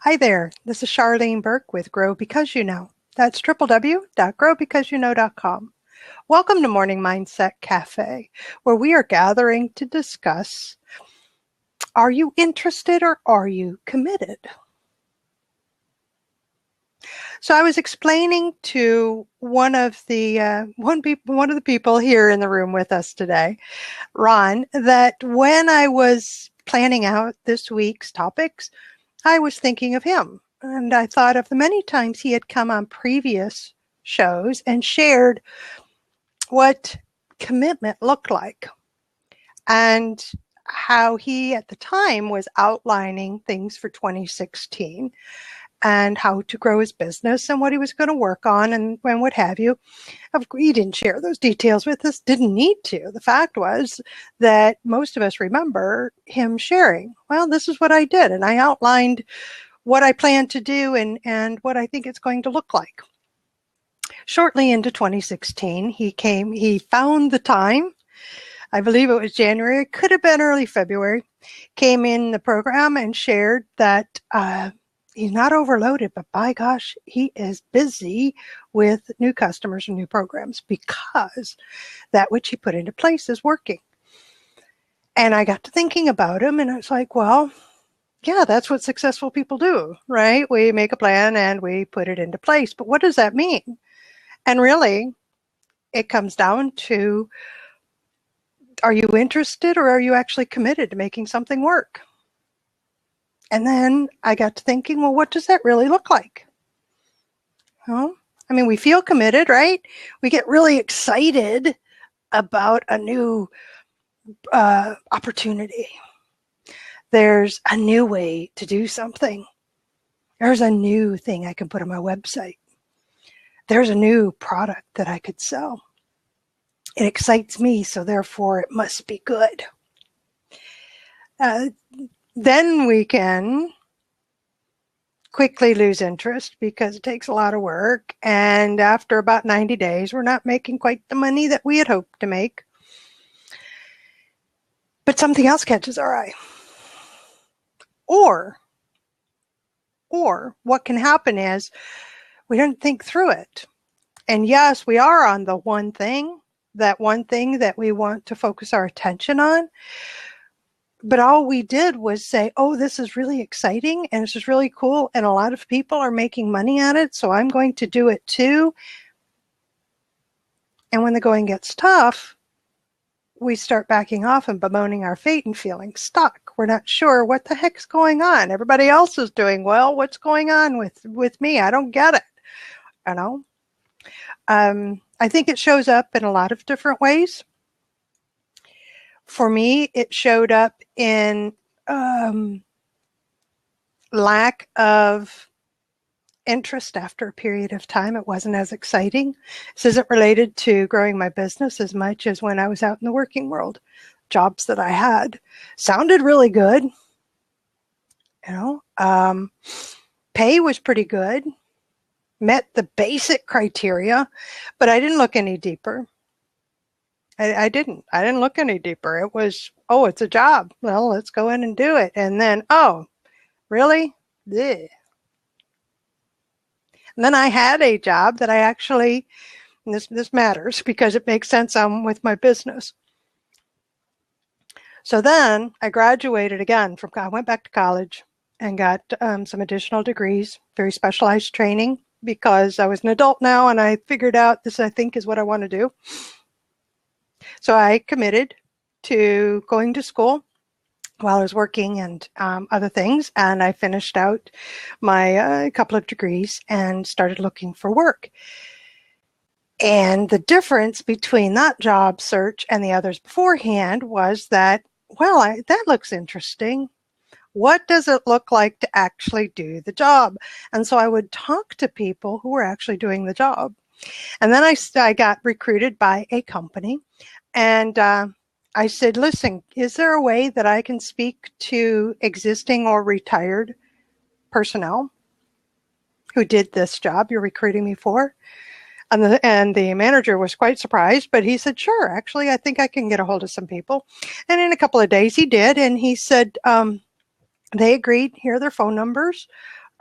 Hi there, this is Charlene Burke with Grow Because You Know. That's www.growbecauseyouknow.com. Welcome to Morning Mindset Cafe, where we are gathering to discuss, are you interested or are you committed? So I was explaining to one of the people here in the room with us today, Ron, that when I was planning out this week's topics, I was thinking of him. And I thought of the many times he had come on previous shows and shared what commitment looked like and how he at the time was outlining things for 2016 and how to grow his business and what he was going to work on and what have you. He didn't share those details with us, didn't need to. The fact was that most of us remember him sharing, well, this is what I did, and I outlined what I plan to do and what I think it's going to look like. Shortly into 2016, he found the time, I believe it was January, it could have been early February, came in the program and shared that he's not overloaded, but by gosh, he is busy with new customers and new programs because that which he put into place is working. And I got to thinking about him and I was like, well, yeah, that's what successful people do, right? We make a plan and we put it into place. But what does that mean? And really, it comes down to, are you interested or are you actually committed to making something work? And then I got to thinking, well, what does that really look like? Well, I mean, we feel committed, right? We get really excited about a new opportunity. There's a new way to do something. There's a new thing I can put on my website. There's a new product that I could sell. It excites me, so therefore it must be good. Then we can quickly lose interest because it takes a lot of work. And after about 90 days, we're not making quite the money that we had hoped to make. But something else catches our eye. Or what can happen is we don't think through it. And yes, we are on the one thing that we want to focus our attention on. But all we did was say, oh, this is really exciting and this is really cool and a lot of people are making money at it, so I'm going to do it too. And when the going gets tough, we start backing off and bemoaning our fate and feeling stuck. We're not sure what the heck's going on. Everybody else is doing well. What's going on with me? I don't get it. You know? I think it shows up in a lot of different ways. For me, it showed up in lack of interest after a period of time. It wasn't as exciting. This isn't related to growing my business as much as when I was out in the working world. Jobs that I had sounded really good. Pay was pretty good, met the basic criteria, but I didn't look any deeper. I didn't look any deeper. It was, oh, it's a job. Well, let's go in and do it. And then, oh, really? Blech. And then I had a job that I actually, and this matters because it makes sense with my business. So then I graduated again I went back to college and got some additional degrees, very specialized training, because I was an adult now and I figured out this, I think, is what I want to do. So I committed to going to school while I was working and other things, and I finished out my couple of degrees and started looking for work. And the difference between that job search and the others beforehand was that, well, that looks interesting. What does it look like to actually do the job? And so I would talk to people who were actually doing the job. And then I got recruited by a company, and I said, listen, is there a way that I can speak to existing or retired personnel who did this job you're recruiting me for? And the manager was quite surprised, but he said, sure, actually, I think I can get a hold of some people. And in a couple of days he did, and he said, they agreed, here are their phone numbers.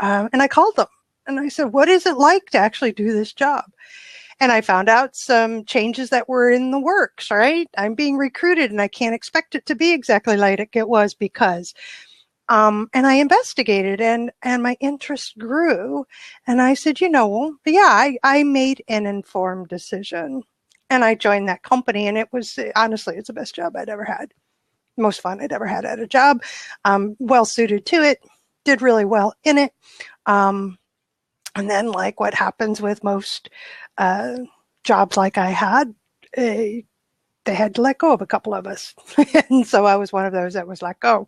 And I called them and I said, what is it like to actually do this job? And I found out some changes that were in the works, right? I'm being recruited and I can't expect it to be exactly like it was because, and I investigated and my interest grew. And I said, I made an informed decision and I joined that company. And it was, honestly, it's the best job I'd ever had. Most fun I'd ever had at a job. Well suited to it, did really well in it. And then, like what happens with most jobs like I had, they had to let go of a couple of us. And so I was one of those that was let go.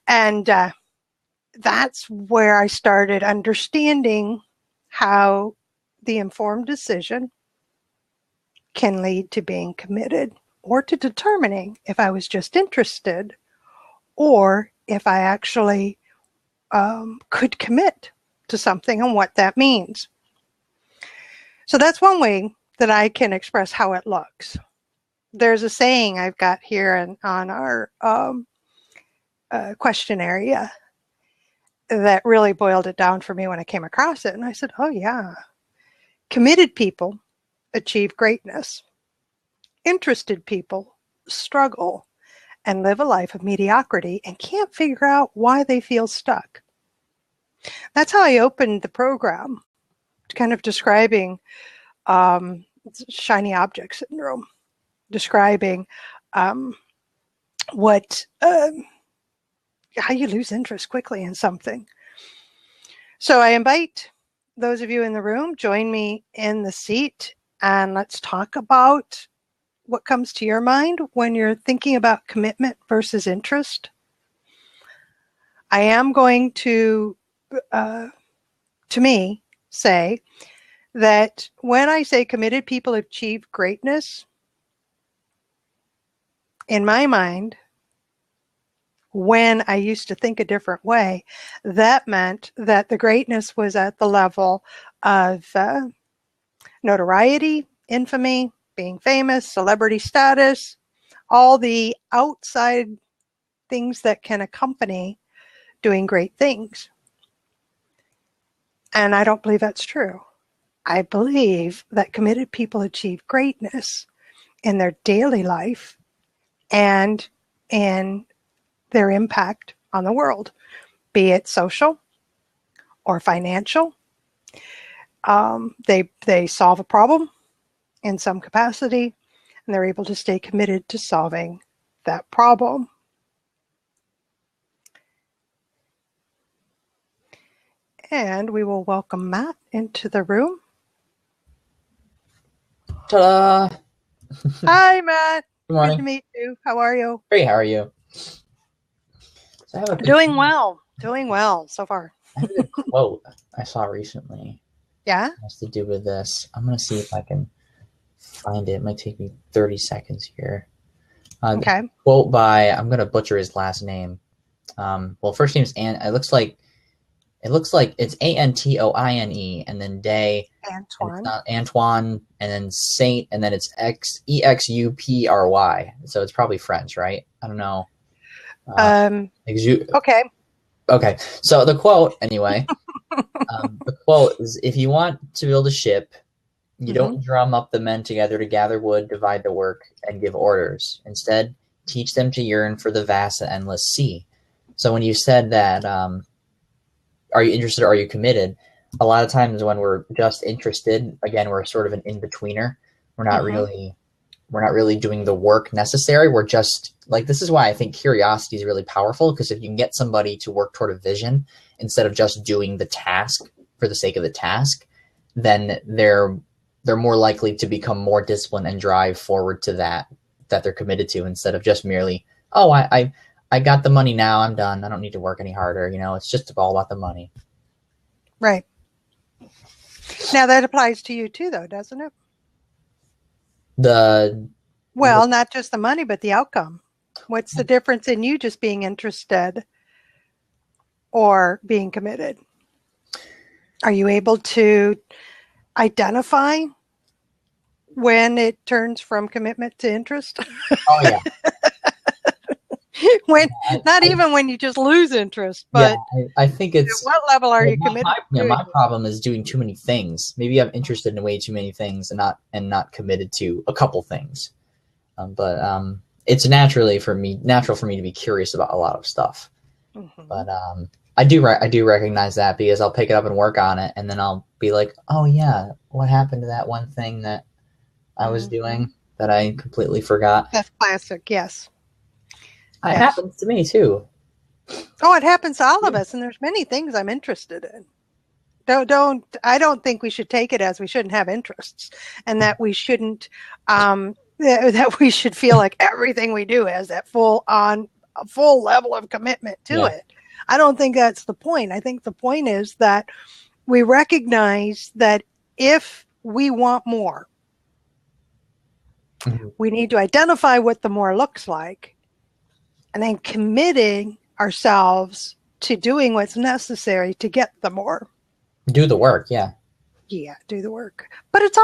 And that's where I started understanding how the informed decision can lead to being committed or to determining if I was just interested or if I actually could commit to something and what that means. So that's one way that I can express how it looks. There's a saying I've got here on our question area that really boiled it down for me when I came across it. And I said, oh yeah, committed people achieve greatness. Interested people struggle and live a life of mediocrity and can't figure out why they feel stuck. That's how I opened the program, kind of describing shiny object syndrome, describing how you lose interest quickly in something. So I invite those of you in the room, join me in the seat, and let's talk about what comes to your mind when you're thinking about commitment versus interest. I am going to me, say that when I say committed people achieve greatness, in my mind, when I used to think a different way, that meant that the greatness was at the level of notoriety, infamy, being famous, celebrity status, all the outside things that can accompany doing great things. And I don't believe that's true. I believe that committed people achieve greatness in their daily life and in their impact on the world, be it social or financial. They solve a problem in some capacity, and they're able to stay committed to solving that problem. And we will welcome Matt into the room. Ta-da! Hi, Matt. Good morning. Good to meet you. How are you? Great, how are you? So Doing well so far. I have a quote I saw recently. Yeah? It has to do with this. I'm going to see if I can find it. It might take me 30 seconds here. Okay. Quote by, I'm going to butcher his last name. Well, first name's it looks like it's Antoine and then Day. Antoine. Antoine and then Saint and then it's Exupry. So it's probably French, right? I don't know. Okay. Okay. So the quote, anyway, the quote is, if you want to build a ship, you don't drum up the men together to gather wood, divide the work, and give orders. Instead, teach them to yearn for the vast and endless sea. So when you said that, are you interested or are you committed? A lot of times when we're just interested, again, we're sort of an in-betweener. We're not really doing the work necessary. We're just like, this is why I think curiosity is really powerful, because if you can get somebody to work toward a vision instead of just doing the task for the sake of the task, then they're more likely to become more disciplined and drive forward to that they're committed to, instead of just merely, oh, I got the money now, I'm done, I don't need to work any harder. It's just all about the money. Right. Now that applies to you too, though, doesn't it? Not just the money, but the outcome. What's the difference in you just being interested or being committed? Are you able to identify when it turns from commitment to interest? Oh, yeah. when I, not I, even when you just lose interest, yeah, but I think at it's what level are well, you committed to doing my problem is doing too many things. Maybe I'm interested in way too many things and not committed to a couple things. But it's natural for me to be curious about a lot of stuff. it? But I do recognize that because I'll pick it up and work on it, and then I'll be like, oh yeah, what happened to that one thing that I was doing that I completely forgot? That's classic. Yes. It Yes. happens to me too. Oh, it happens to all of Yeah. us, and there's many things I'm interested in. I don't think we should take it as we shouldn't have interests, and that we shouldn't that we should feel like everything we do has that a full level of commitment to Yeah. it. I don't think that's the point. I think the point is that we recognize that if we want more, Mhm. we need to identify what the more looks like, and then committing ourselves to doing what's necessary to get the more. Do the work. Yeah. Yeah, do the work. But it's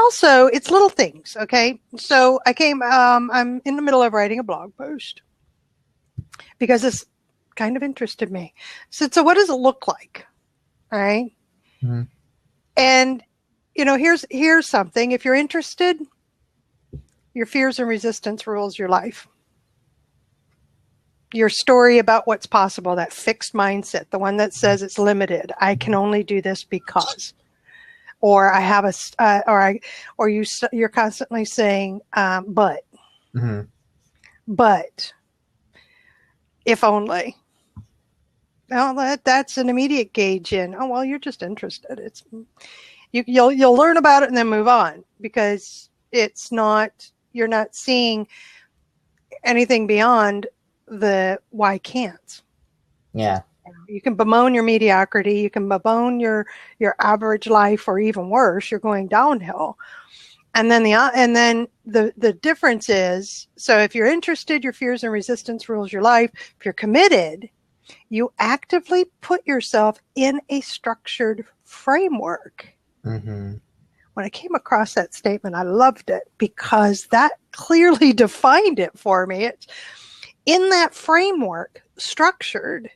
little things. Okay. So I'm in the middle of writing a blog post because this kind of interested me. So what does it look like? All right. Mm-hmm. And, here's something. If you're interested, your fears and resistance rules your life. Your story about what's possible, that fixed mindset, the one that says it's limited. I can only do this because. Or I have you're constantly saying, but if only. Well, that's an immediate gauge in. Oh well, you're just interested. You'll learn about it and then move on because you're not seeing anything beyond the why can't. Yeah. You can bemoan your mediocrity. You can bemoan your average life, or even worse, you're going downhill. And then the difference is, so if you're interested, your fears and resistance rules your life. If you're committed, you actively put yourself in a structured framework. Mm-hmm. When I came across that statement, I loved it because that clearly defined it for me. It's in that framework, structured,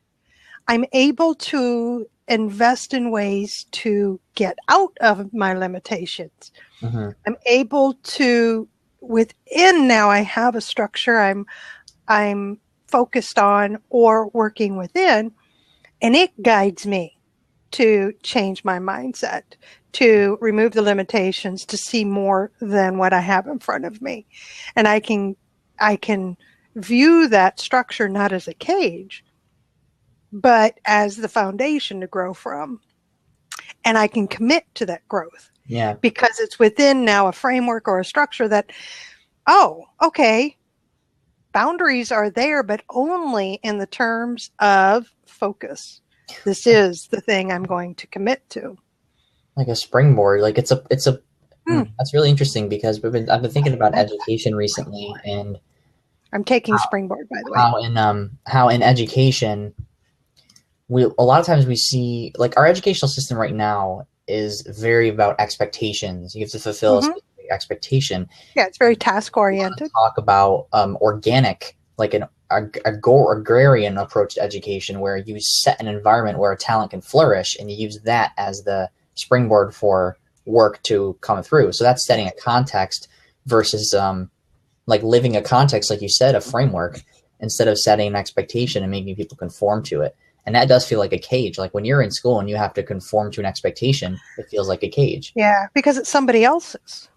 I'm able to invest in ways to get out of my limitations. Mm-hmm. I'm able to, within now I have a structure I'm focused on or working within, and it guides me to change my mindset, to remove the limitations, to see more than what I have in front of me. And I can view that structure not as a cage, but as the foundation to grow from. And I can commit to that growth. Yeah. Because it's within now a framework or a structure that, oh, okay, boundaries are there, but only in the terms of focus. This is the thing I'm going to commit to. Like a springboard. Like it's a that's really interesting because I've been thinking about education recently, and I'm taking Springboard, by the way. How in education a lot of times we see, like, our educational system right now is very about expectations. You have to fulfill a specific expectation. Yeah, it's very task oriented. Talk about organic, like an agrarian approach to education, where you set an environment where a talent can flourish, and you use that as the springboard for work to come through. So that's setting a context versus like living a context, like you said, a framework, instead of setting an expectation and making people conform to it. And that does feel like a cage. Like when you're in school and you have to conform to an expectation, it feels like a cage. Yeah, because it's somebody else's.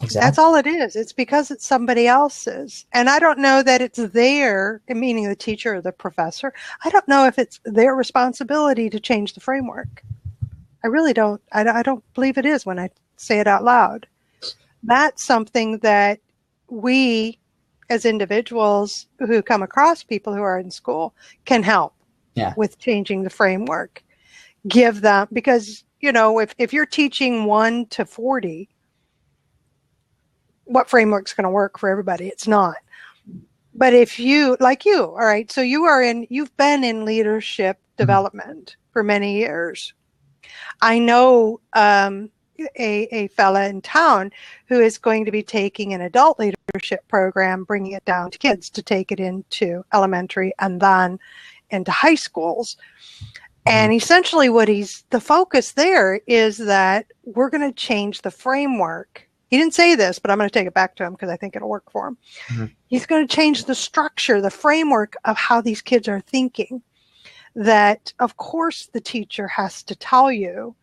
Exactly. That's all it is. It's because it's somebody else's. And I don't know that it's their, meaning the teacher or the professor, I don't know if it's their responsibility to change the framework. I really don't. I don't believe it is when I say it out loud. That's something that we, as individuals who come across people who are in school, can help with changing the framework. Give them, because, if you're teaching 1 to 40, what framework's going to work for everybody? It's not. But if you, like you, all right, so you've been in leadership development for many years. I know a fella in town who is going to be taking an adult leadership program, bringing it down to kids to take it into elementary and then into high schools. And essentially the focus there is that we're going to change the framework. He didn't say this, but I'm going to take it back to him because I think it'll work for him. Mm-hmm. He's going to change the structure, the framework of how these kids are thinking. That, of course, the teacher has to tell you,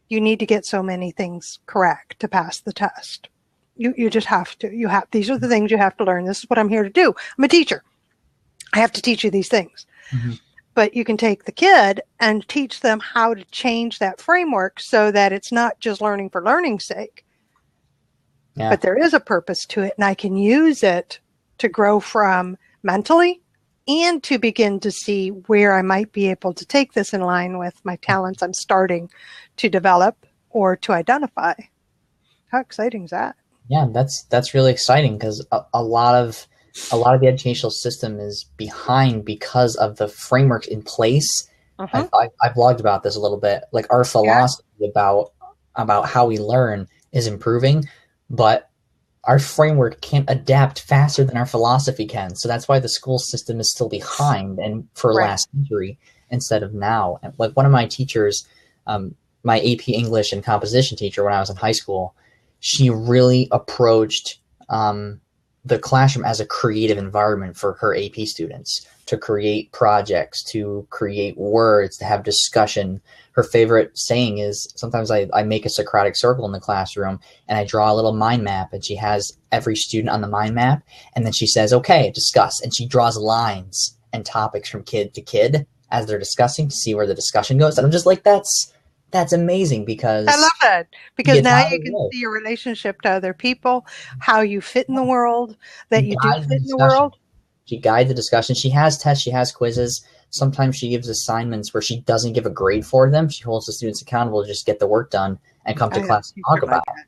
you need to get so many things correct to pass the test. You just have to. These are the things you have to learn. This is what I'm here to do. I'm a teacher. I have to teach you these things. Mm-hmm. But you can take the kid and teach them how to change that framework so that it's not just learning for learning's sake, but there is a purpose to it. And I can use it to grow from mentally and to begin to see where I might be able to take this in line with my talents I'm starting to develop or to identify. How exciting is that? Yeah, that's really exciting because a lot of the educational system is behind because of the frameworks in place. Uh-huh. I've blogged about this a little bit. Like our philosophy about how we learn is improving, but our framework can't adapt faster than our philosophy can. So that's why the school system is still behind and for last century instead of now. And like one of my teachers, my AP English and composition teacher when I was in high school, she really approached the classroom as a creative environment for her AP students to create projects, to create words, to have discussion. Her favorite saying is sometimes I make a Socratic circle in the classroom and I draw a little mind map and she has every student on the mind map. And then she says, okay, discuss. And she draws lines and topics from kid to kid as they're discussing to see where the discussion goes. And I'm just like, that's amazing because I love that because now you can see your relationship to other people, how you fit in the world, that you do fit in the world. She guides the discussion. She has tests. She has quizzes. Sometimes she gives assignments where she doesn't give a grade for them. She holds the students accountable to just get the work done and come to class and talk about it.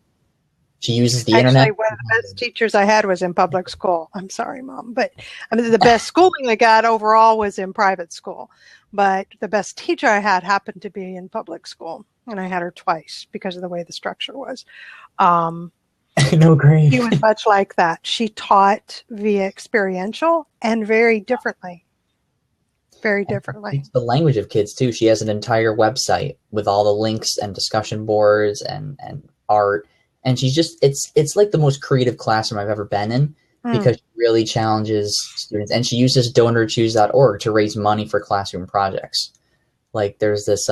She uses the internet. One of the best teachers I had was in public school. I'm sorry, Mom, but I mean, the best schooling I got overall was in private school. But the best teacher I had happened to be in public school, and I had her twice because of the way the structure was. No grade. She was much like that. She taught via experiential and very differently. Very differently. It's the language of kids too. She has an entire website with all the links and discussion boards and art. And she's just, it's like the most creative classroom I've ever been in because she really challenges students. And she uses donorchoose.org to raise money for classroom projects. Like there's this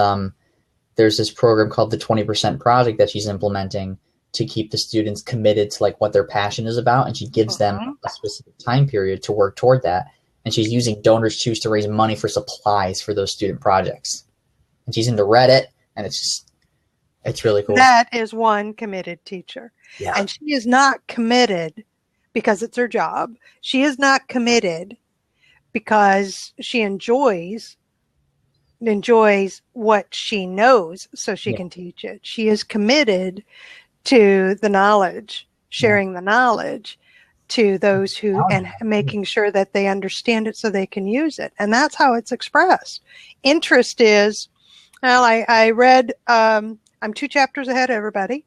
program called the 20% Project that she's implementing to keep the students committed to like what their passion is about. And she gives them a specific time period to work toward that. And she's using Donors Choose to raise money for supplies for those student projects. And she's into Reddit, and it's really cool. That is one committed teacher. Yeah. And she is not committed because it's her job. She is not committed because she enjoys what she knows so she can teach it. She is committed to the knowledge, sharing the knowledge to those who, and making sure that they understand it so they can use it. And that's how it's expressed. Interest is, well, I read, I'm 2 chapters ahead of everybody.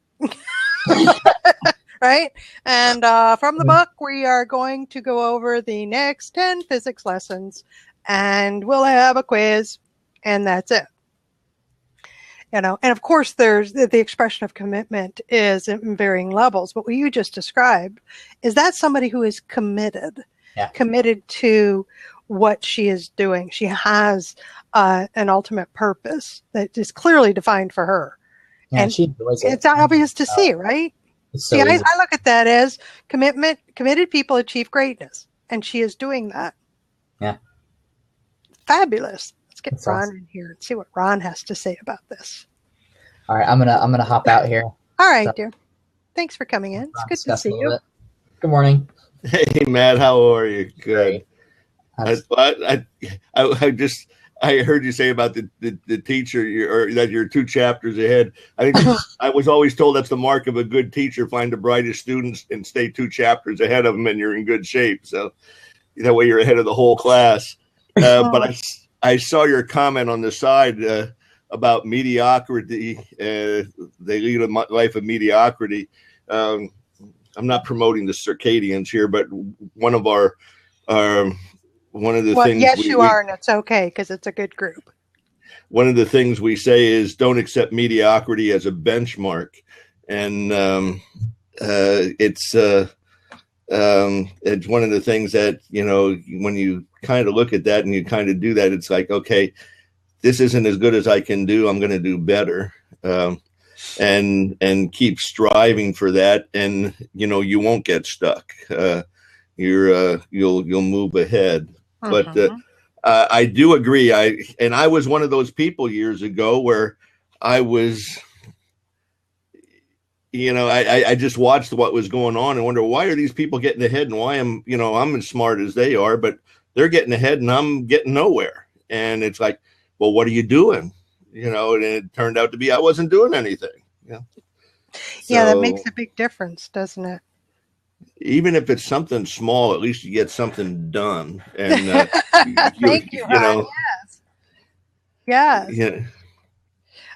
Right? And from the book, we are going to go over the next 10 physics lessons and we'll have a quiz and that's it. You know, and of course there's the expression of commitment is in varying levels, but what you just described is that somebody who is committed to what she is doing. She has an ultimate purpose that is clearly defined for her. Yeah, and it's obvious to see, right? So I look at that as commitment. Committed people achieve greatness, and she is doing that. Yeah. Fabulous. Let's get That's Ron awesome. in here and see what Ron has to say about this. All right, I'm gonna hop out here. All right, dear. Thanks for coming in. It's good to see you. Good morning. Hey, Matt. How are you? Good. I heard you say about the teacher, or that you're 2 chapters ahead. I think I was always told that's the mark of a good teacher: find the brightest students and stay 2 chapters ahead of them, and you're in good shape. So that way you're ahead of the whole class. But I saw your comment on the side about mediocrity. They lead a life of mediocrity. I'm not promoting the circadians here, but one of our one of the things. Yes, you are, and it's okay because it's a good group. One of the things we say is don't accept mediocrity as a benchmark, and it's one of the things that, you know, when you kind of look at that and you kind of do that, it's like, okay, this isn't as good as I can do. I'm going to do better, and keep striving for that, and you know, you won't get stuck. You'll move ahead. But I do agree. I was one of those people years ago where I was, you know, I just watched what was going on and wonder, why are these people getting ahead, and why I'm as smart as they are, but they're getting ahead and I'm getting nowhere. And it's like, well, what are you doing? You know, and it turned out to be I wasn't doing anything. Yeah. Yeah, that makes a big difference, doesn't it? Even if it's something small, at least you get something done. And thank you, Ron. Yes. Yeah.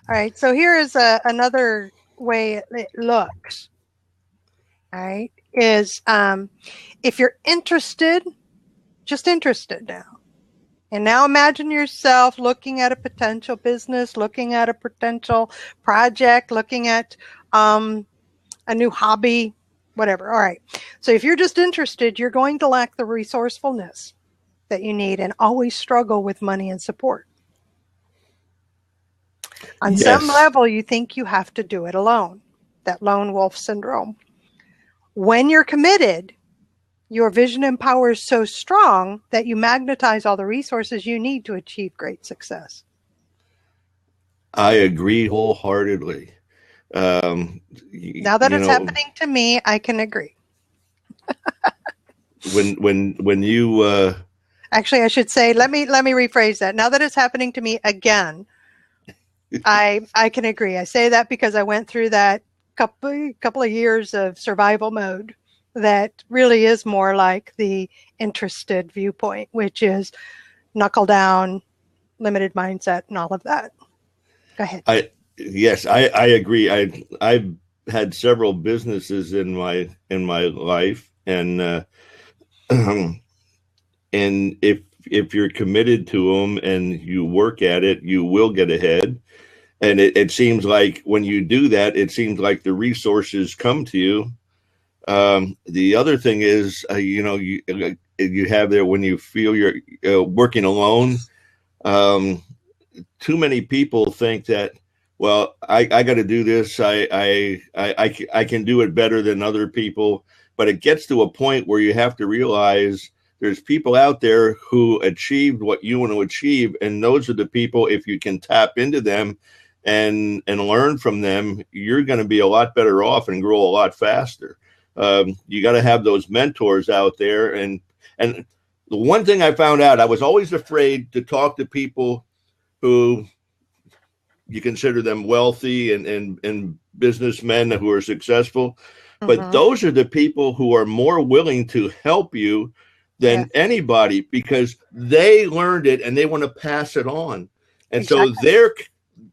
All right. So here is another way it looks. All right. Is if you're interested, just interested now. And now imagine yourself looking at a potential business, looking at a potential project, looking at a new hobby, whatever. All right. So if you're just interested, you're going to lack the resourcefulness that you need and always struggle with money and support. On some level, you think you have to do it alone. That lone wolf syndrome. When you're committed, your vision and power is so strong that you magnetize all the resources you need to achieve great success. I agree wholeheartedly. Now that it's happening to me, I can agree. when you actually, I should say, let me rephrase that. Now that it's happening to me again, I can agree. I say that because I went through that couple of years of survival mode that really is more like the interested viewpoint, which is knuckle down, limited mindset, and all of that. Go ahead. Yes, I agree. I've had several businesses in my life, and and if you're committed to them and you work at it, you will get ahead. And it seems like when you do that, it seems like the resources come to you. The other thing is, you have there when you feel you're working alone. Too many people think that, well, I got to do this. I can do it better than other people. But it gets to a point where you have to realize there's people out there who achieved what you want to achieve. And those are the people, if you can tap into them and learn from them, you're going to be a lot better off and grow a lot faster. You got to have those mentors out there. And the one thing I found out, I was always afraid to talk to people who you consider them wealthy and businessmen who are successful. But those are the people who are more willing to help you than anybody, because they learned it and they want to pass it on. And so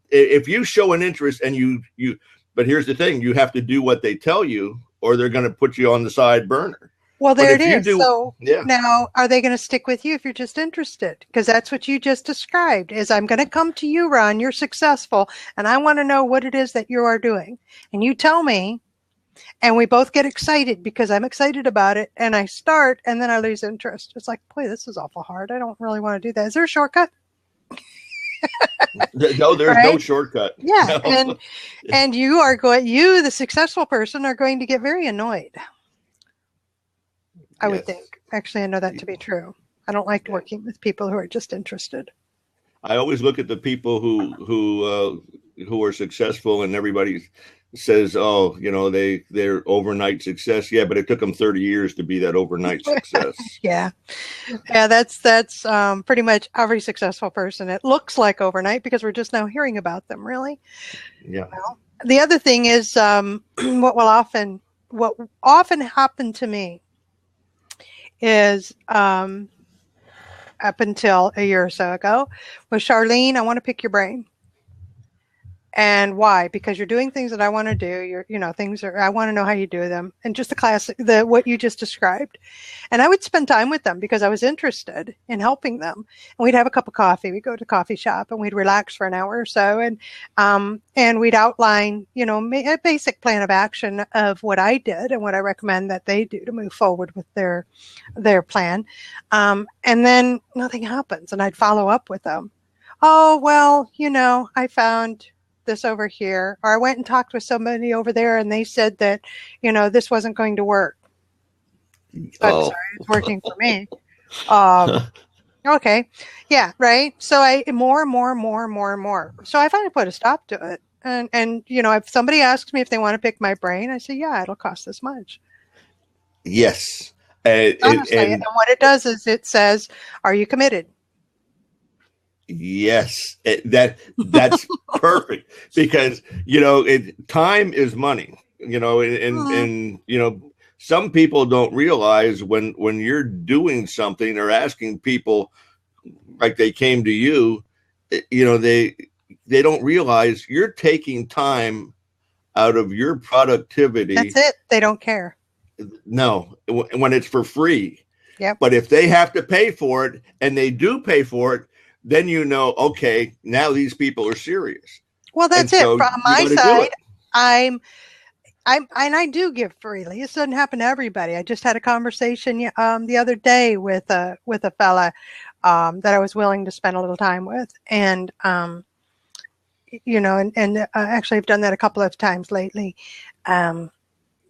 if you show an interest and you, but here's the thing, you have to do what they tell you or they're going to put you on the side burner. Well, there it is. Now, are they going to stick with you if you're just interested? Because that's what you just described, is I'm going to come to you, Ron, you're successful, and I want to know what it is that you are doing. And you tell me, and we both get excited because I'm excited about it, and I start, and then I lose interest. It's like, boy, this is awful hard. I don't really want to do that. Is there a shortcut? No, there's no shortcut. Yeah, no. and you, the successful person, are going to get very annoyed. I would think. Actually, I know that to be true. I don't like working with people who are just interested. I always look at the people who are successful, and everybody says, "Oh, they're overnight success." Yeah, but it took them 30 years to be that overnight success. Yeah. That's pretty much every successful person. It looks like overnight because we're just now hearing about them. Really. Yeah. Well, the other thing is what often happened to me is up until a year or so ago was, Charlene, I want to pick your brain. And why? Because you're doing things that I want to do. Things are, I want to know how you do them. And just what you just described. And I would spend time with them because I was interested in helping them. And we'd have a cup of coffee. We'd go to the coffee shop and we'd relax for an hour or so. And we'd outline, a basic plan of action of what I did and what I recommend that they do to move forward with their plan. And then nothing happens. And I'd follow up with them. Oh, well, I found this over here, or I went and talked with somebody over there and they said that, this wasn't going to work. I'm sorry, it's working for me. Okay. Yeah. Right. So more. So I finally put a stop to it. And if somebody asks me if they want to pick my brain, I say, yeah, it'll cost this much. Yes. Honestly, and what it does is it says, are you committed? Yes, that's perfect because time is money. And some people don't realize when you're doing something or asking people like they came to you, they don't realize you're taking time out of your productivity. That's it. They don't care. No, when it's for free. Yep. But if they have to pay for it and they do pay for it, then okay, now these people are serious. Well, that's it. From my side, I do give freely. This doesn't happen to everybody. I just had a conversation the other day with a fella that I was willing to spend a little time with, and actually I've done that a couple of times lately,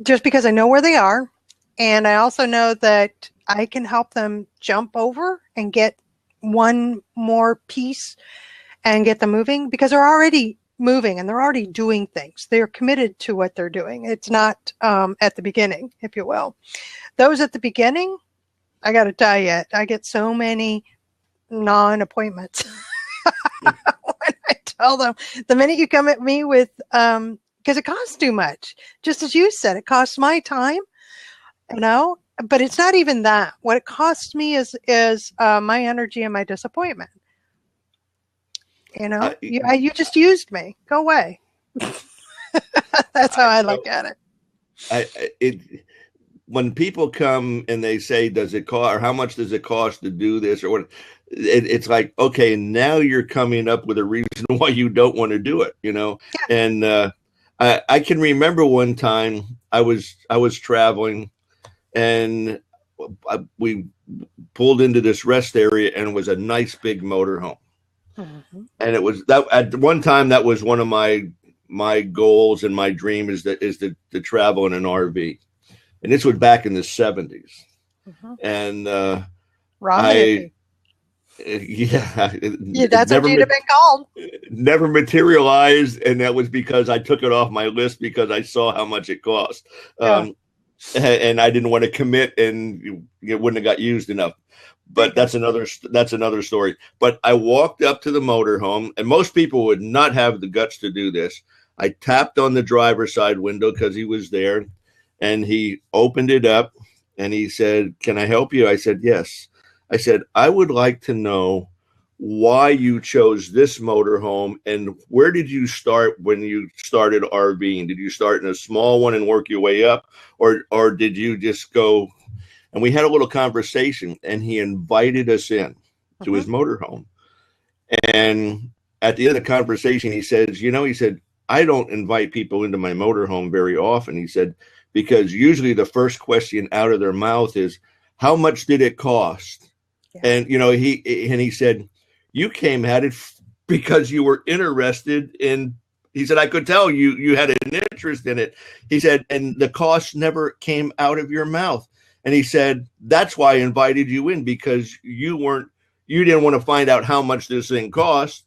just because I know where they are, and I also know that I can help them jump over and get one more piece and get them moving because they're already moving and they're already doing things. They're committed to what they're doing. It's not at the beginning, if you will. Those at the beginning, I got to tell you, I get so many non-appointments when I tell them the minute you come at me with, because it costs too much. Just as you said, it costs my time, but it's not even that. What it costs me is my energy and my disappointment. You just used me. Go away. That's how I look at it. When people come and they say, "Does it cost?" or "How much does it cost to do this?" or what, it's like, okay, now you're coming up with a reason why you don't want to do it. Yeah. And I can remember one time I was traveling. And we pulled into this rest area, and it was a nice big motorhome. Mm-hmm. And it was that at one time that was one of my goals and my dream is to travel in an RV. And this was back in the 70s. Mm-hmm. And that's what you'd have been called. Never materialized, and that was because I took it off my list because I saw how much it cost. Yeah. And I didn't want to commit, and it wouldn't have got used enough. But that's another story. But I walked up to the motorhome, and most people would not have the guts to do this. I tapped on the driver's side window because he was there, and he opened it up, and he said, "Can I help you?" I said, "Yes." I said, "I would like to know why you chose this motorhome, and where did you start when you started RVing? Did you start in a small one and work your way up, or did you just go?" And we had a little conversation, and he invited us in to his motorhome. And at the end of the conversation, he says, he said, "I don't invite people into my motorhome very often." He said, because usually the first question out of their mouth is, "How much did it cost?" Yeah. And, he said, "You came at it because you were interested in," he said, "I could tell you had an interest in it." He said, "And the cost never came out of your mouth." And he said, "That's why I invited you in, because you didn't want to find out how much this thing cost."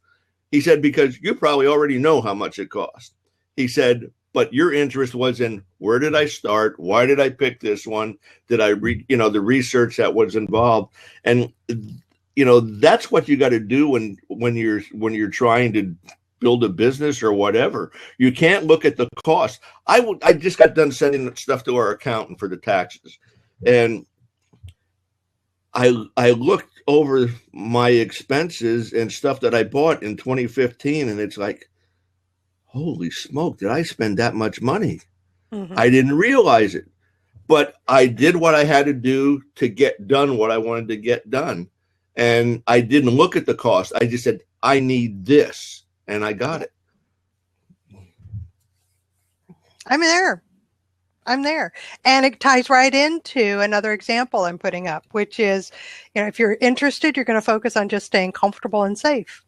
He said, "Because you probably already know how much it cost." He said, "But your interest was in, where did I start? Why did I pick this one? Did I read, the research that was involved?" And that's what you got to do when you're trying to build a business or whatever. You can't look at the cost. I just got done sending stuff to our accountant for the taxes, and I looked over my expenses and stuff that I bought in 2015, and it's like, holy smoke, did I spend that much money? Mhm. I didn't realize it, but I did what I had to do to get done what I wanted to get done. And I didn't look at the cost. I just said, I need this. And I got it. I'm there. I'm there. And it ties right into another example I'm putting up, which is, if you're interested, you're going to focus on just staying comfortable and safe.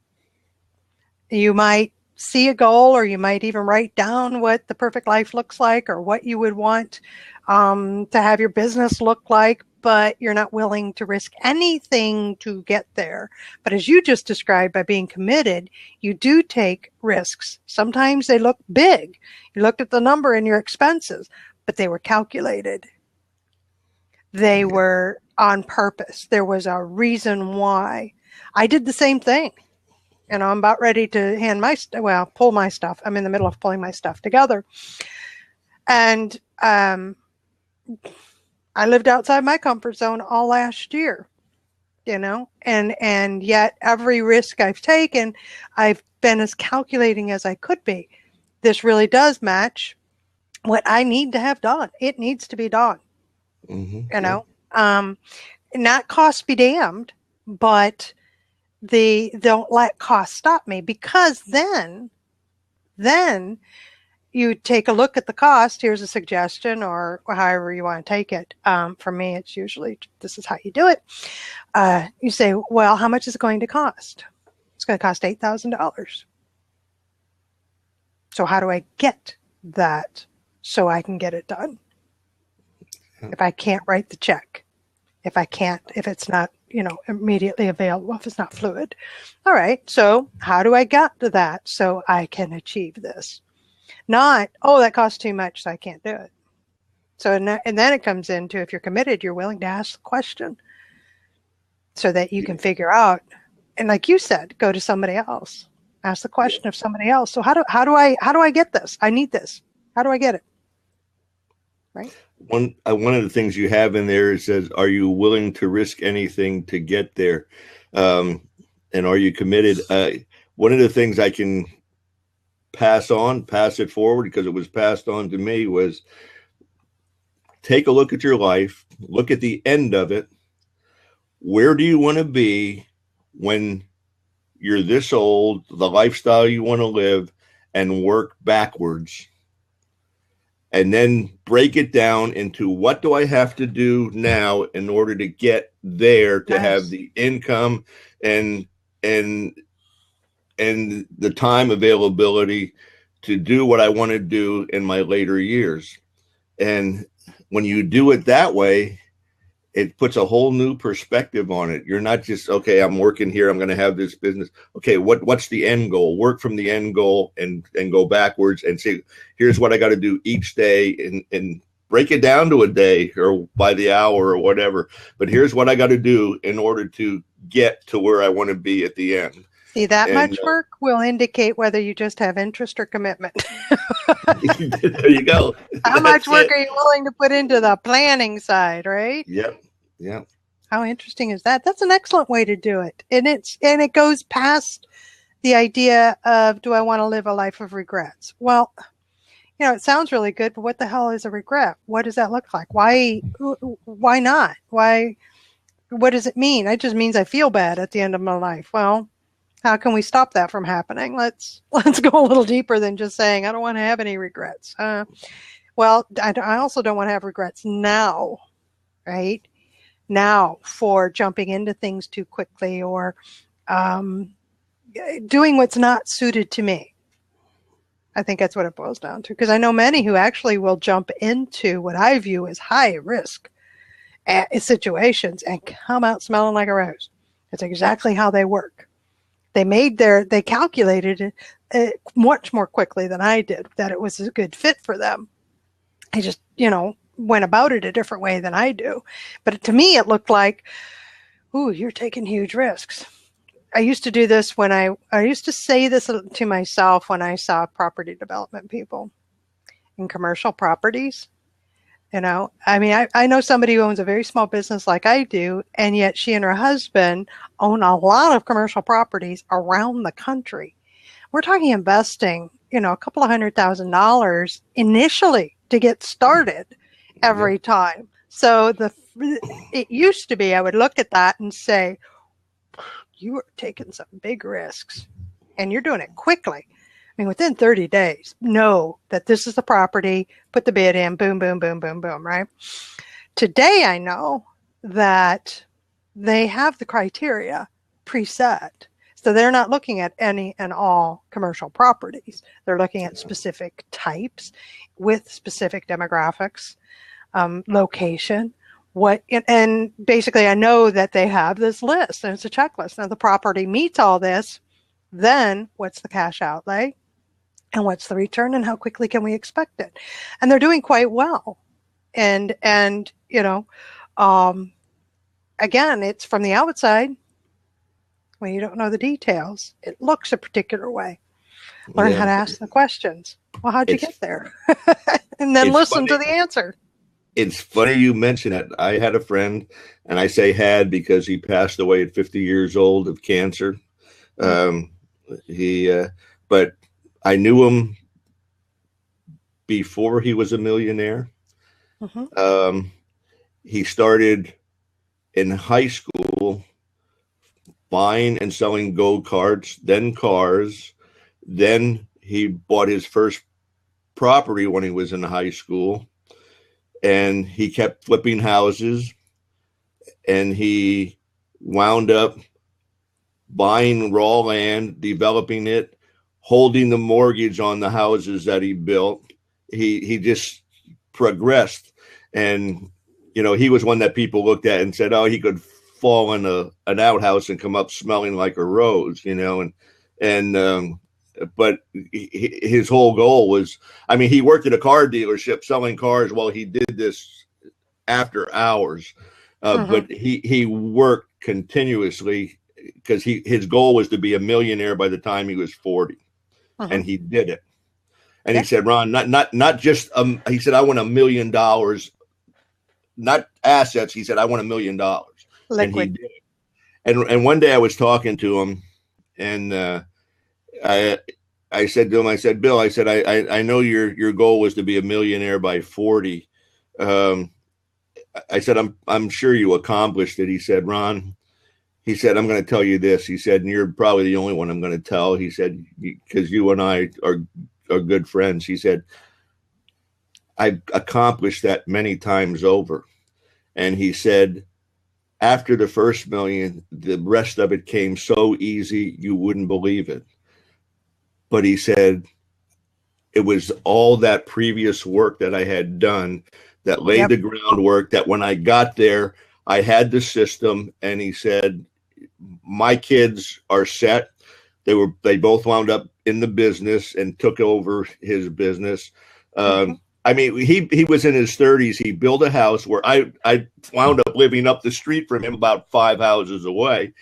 You might see a goal, or you might even write down what the perfect life looks like, or what you would want to have your business look like, but you're not willing to risk anything to get there. But as you just described, by being committed, you do take risks. Sometimes they look big. You looked at the number in your expenses, but they were calculated. They were on purpose. There was a reason why. I did the same thing. I'm about ready to pull my stuff. I'm in the middle of pulling my stuff together. And I lived outside my comfort zone all last year, and yet every risk I've taken, I've been as calculating as I could be. This really does match what I need to have done. It needs to be done. Mm-hmm. Not cost be damned, but don't let cost stop me, because then you take a look at the cost. Here's a suggestion, or however you want to take it. For me, it's usually, this is how you do it. You say, well, how much is it going to cost? It's going to cost $8,000. So how do I get that so I can get it done? If I can't write the check, if it's not, immediately available, if it's not fluid. All right. So how do I get to that so I can achieve this? Not, that costs too much, so I can't do it. So, and then it comes into, if you're committed, you're willing to ask the question so that you can figure out, and like you said, go to somebody else, ask the question of somebody else. So how do I get this? I need this. How do I get it? Right. One of the things you have in there, it says, are you willing to risk anything to get there? And are you committed? One of the things I can pass it forward, because it was passed on to me, was take a look at your life, look at the end of it. Where do you want to be when you're this old, the lifestyle you want to live, and work backwards? And then break it down into, what do I have to do now in order to get there, to have the income and the time availability to do what I want to do in my later years. And when you do it that way, it puts a whole new perspective on it. You're not just, okay, I'm working here, I'm going to have this business. Okay, what's the end goal? Work from the end goal and go backwards and say, here's what I got to do each day, and break it down to a day or by the hour or whatever. But here's what I got to do in order to get to where I want to be at the end. See, that much work will indicate whether you just have interest or commitment. There you go. How much work are you willing to put into the planning side, right? Yep. How interesting is that? That's an excellent way to do it. And it goes past the idea of, do I want to live a life of regrets? Well, it sounds really good, but what the hell is a regret? What does that look like? Why not? What does it mean? It just means I feel bad at the end of my life. Well, how can we stop that from happening? Let's go a little deeper than just saying, I don't want to have any regrets. Well, I also don't want to have regrets now, right? Now, for jumping into things too quickly, or doing what's not suited to me. I think that's what it boils down to, because I know many who actually will jump into what I view as high risk situations and come out smelling like a rose. That's exactly how they work. They calculated it much more quickly than I did, that it was a good fit for them. I just, went about it a different way than I do. But to me, it looked like, ooh, you're taking huge risks. I used to do this when I used to say this to myself when I saw property development people in commercial properties. I know somebody who owns a very small business like I do, and yet she and her husband own a lot of commercial properties around the country. We're talking investing a couple of $100,000 initially to get started every time. So it used to be I would look at that and say, you are taking some big risks and you're doing it quickly. I mean, within 30 days, know that this is the property, put the bid in, boom, boom, boom, boom, boom, right? Today, I know that they have the criteria preset. So they're not looking at any and all commercial properties. They're looking at specific types with specific demographics, location, and basically I know that they have this list and it's a checklist. Now the property meets all this, then what's the cash outlay and what's the return and how quickly can we expect it? And they're doing quite well. And again, it's from the outside. When you don't know the details, it looks a particular way. Learn how to ask the questions. Well, how'd you get there? And then listen to the answer. It's funny you mention it. I had a friend, and I say had because he passed away at 50 years old of cancer. But I knew him before he was a millionaire. Mm-hmm. He started in high school buying and selling go-karts, then cars. Then he bought his first property when he was in high school, and he kept flipping houses, and he wound up buying raw land, developing it, holding the mortgage on the houses that he built. He just progressed, and he was one that people looked at and said, oh, he could fall in an outhouse and come up smelling like a rose, but his whole goal was, he worked at a car dealership selling cars while he did this after hours. But he worked continuously because his goal was to be a millionaire by the time he was 40. And he did it. And he said, Ron, not just, he said, I want $1 million, not assets. He said, I want $1 million. Liquid. And he did it. And one day I was talking to him, and I said to him, I said, Bill, I said, I know your goal was to be a millionaire by 40. I said, I'm sure you accomplished it. He said, Ron, he said, I'm going to tell you this. He said, and you're probably the only one I'm going to tell. He said, because you and I are good friends. He said, I accomplished that many times over. And he said, after the first million, the rest of it came so easy, you wouldn't believe it. But he said, it was all that previous work that I had done that laid the groundwork, that when I got there, I had the system. And he said, my kids are set. They both wound up in the business and took over his business. He was in his 30s. He built a house where I wound up living up the street from him, about 5 houses away.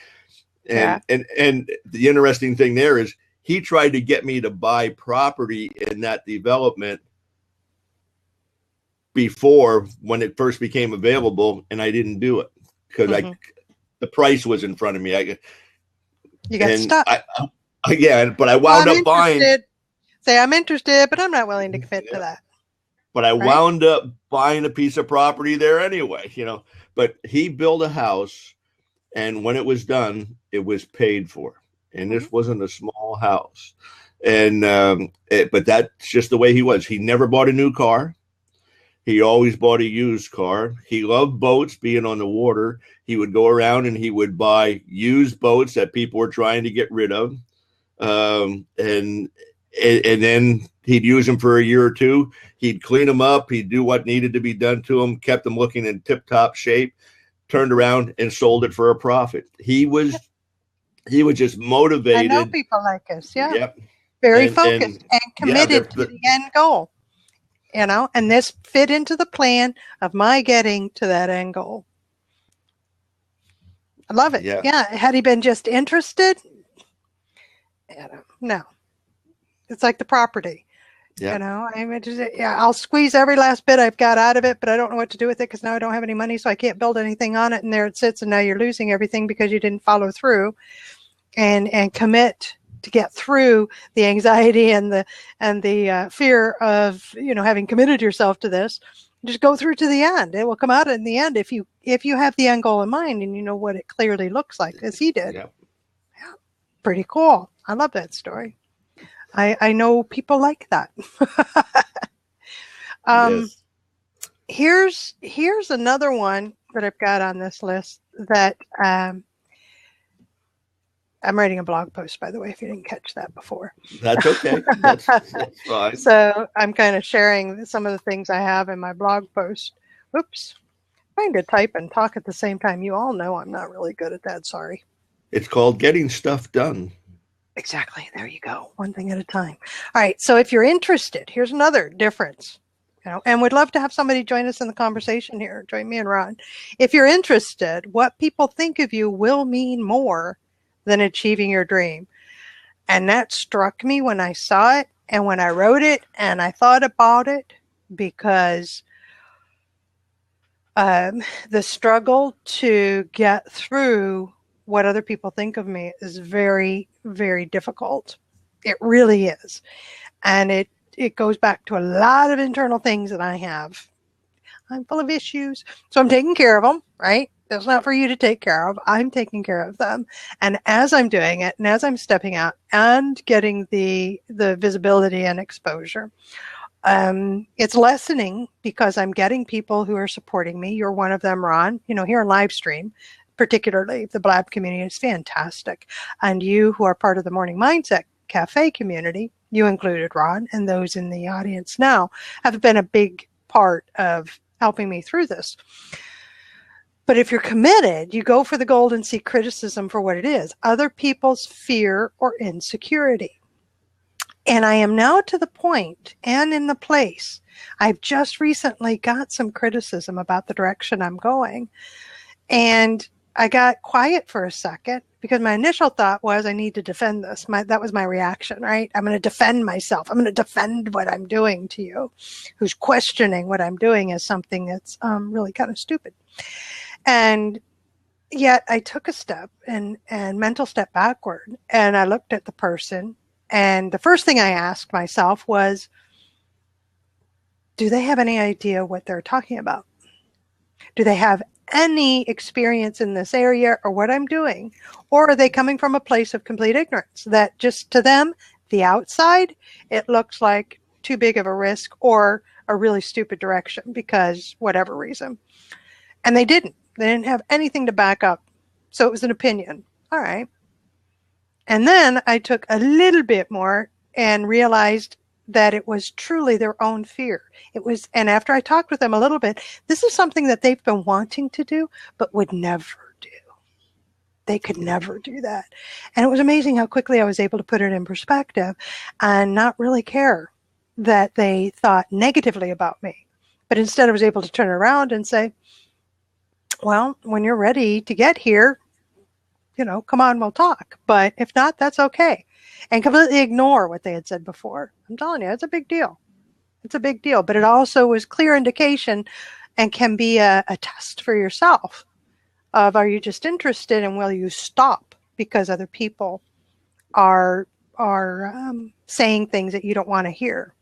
And the interesting thing there is he tried to get me to buy property in that development before, when it first became available, and I didn't do it because the price was in front of me. You got stuck. But I wound up buying. Say, I'm interested, but I'm not willing to commit to that. But I wound up buying a piece of property there anyway, But he built a house, and when it was done, it was paid for. And this wasn't a small house. And but that's just the way he was. He never bought a new car. He always bought a used car. He loved boats, being on the water. He would go around and he would buy used boats that people were trying to get rid of. And then he'd use them for a year or two. He'd clean them up. He'd do what needed to be done to them, kept them looking in tip-top shape, turned around and sold it for a profit. He was just motivated. I know people like us. Yeah. Yep. Very focused and committed to the end goal. And this fit into the plan of my getting to that end goal. I love it. Yeah. Had he been just interested? No. It's like the property. I'll squeeze every last bit I've got out of it, but I don't know what to do with it because now I don't have any money, so I can't build anything on it. And there it sits, and now you're losing everything because you didn't follow through and commit to get through the anxiety and the fear of, having committed yourself to this. Just go through to the end. It will come out in the end if you have the end goal in mind and you know what it clearly looks like, as he did. Yeah. Yeah. Pretty cool. I love that story. I know people like that. Yes. Here's another one that I've got on this list that I'm writing a blog post, by the way, if you didn't catch that before. That's okay. That's fine. So I'm kind of sharing some of the things I have in my blog post. Oops. Trying to type and talk at the same time. You all know I'm not really good at that. Sorry. It's called getting stuff done. Exactly. There you go. One thing at a time. All right. So if you're interested, here's another difference. And we'd love to have somebody join us in the conversation here. Join me and Ron. If you're interested, what people think of you will mean more than achieving your dream. And that struck me when I saw it and when I wrote it and I thought about it, because the struggle to get through what other people think of me is very, very difficult. It really is. And it goes back to a lot of internal things that I have. I'm full of issues. So I'm taking care of them, right? That's not for you to take care of. I'm taking care of them. And as I'm doing it and as I'm stepping out and getting the visibility and exposure, it's lessening because I'm getting people who are supporting me. You're one of them, Ron. Here in live stream, particularly the Blab community is fantastic. And you who are part of the Morning Mindset Cafe community, you included, Ron, and those in the audience now, have been a big part of helping me through this. But if you're committed, you go for the gold and see criticism for what it is, other people's fear or insecurity. And I am now to the point and in the place, I've just recently got some criticism about the direction I'm going. And I got quiet for a second because my initial thought was I need to defend this. That was my reaction, right? I'm going to defend myself. I'm going to defend what I'm doing to you, who's questioning what I'm doing as something that's really kind of stupid. And yet I took a step and mental step backward, and I looked at the person, and the first thing I asked myself was, do they have any idea what they're talking about? Do they have any experience in this area or what I'm doing? Or are they coming from a place of complete ignorance that just to them, the outside, it looks like too big of a risk or a really stupid direction because whatever reason. And they didn't have anything to back up. So it was an opinion. All right. And then I took a little bit more and realized that it was truly their own fear. And after I talked with them a little bit, this is something that they've been wanting to do, but would never do. They could never do that. And it was amazing how quickly I was able to put it in perspective and not really care that they thought negatively about me. But instead I was able to turn around and say, well, when you're ready to get here, come on, we'll talk. But if not, that's okay. And completely ignore what they had said before. I'm telling you, it's a big deal. It's a big deal. But it also was clear indication and can be a test for yourself of, are you just interested and will you stop because other people are saying things that you don't want to hear?